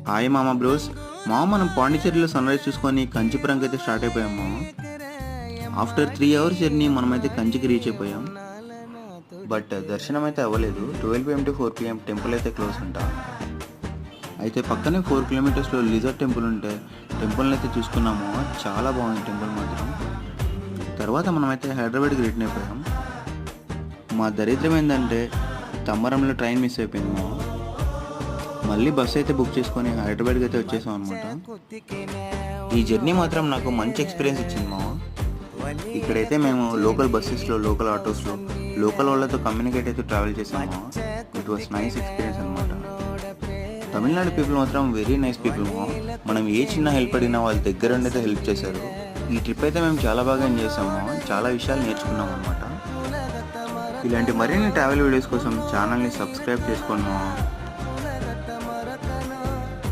Hi మామ bros. మనం పాండిచ్చేరిలో sun rise చూసుకొని కంచిపురంకి అయితే స్టార్ట్ అయిపోయాం మామ. ఆఫ్టర్ 3 అవర్స్ జర్నీ మనమైతే కంచికి రీచ్ అయిపోయాం. బట్ దర్శనం అయితే అవ్వలేదు. 12 PM to 4 PM టెంపుల్ అయితే క్లోజ్ అంట. అయితే పక్కనే 4 కిలోమీటర్స్లో లిజర్డ్ టెంపుల్ ఉంటే టెంపుల్ని అయితే చూసుకున్నాము. చాలా బాగుంది టెంపుల్ మాత్రం. తర్వాత మనమైతే హైదరాబాద్కి రిటర్న్ అయిపోయాం. మా దరిద్రం ఏంటంటే తమ్మరంలో ట్రైన్ మిస్ అయిపోయింది మామ. మళ్ళీ బస్ అయితే బుక్ చేసుకొని హైదరాబాద్కి అయితే వచ్చేసాం అనమాట. ఈ జర్నీ మాత్రం నాకు మంచి ఎక్స్పీరియన్స్ ఇచ్చింది మామ. ఇక్కడైతే మేము లోకల్ బస్సెస్లో, లోకల్ ఆటోస్లో, లోకల్ వాళ్ళతో కమ్యూనికేట్ అయితే ట్రావెల్ చేసాము. ఇట్ వాస్ నైస్ ఎక్స్పీరియన్స్ అనమాట. తమిళనాడు పీపుల్ మాత్రం వెరీ నైస్ పీపుల్ మా. మనం ఏ చిన్న హెల్ప్ అడిగినా వాళ్ళ దగ్గర ఉండైతే హెల్ప్ చేశారు. ఈ ట్రిప్ అయితే మేము చాలా బాగా ఎంజాయ్ చేసాము. చాలా విషయాలు నేర్చుకున్నాం అనమాట. ఇలాంటి మరిన్ని ట్రావెల్ వీడియోస్ కోసం ఛానల్ని సబ్స్క్రైబ్ చేసుకోండి.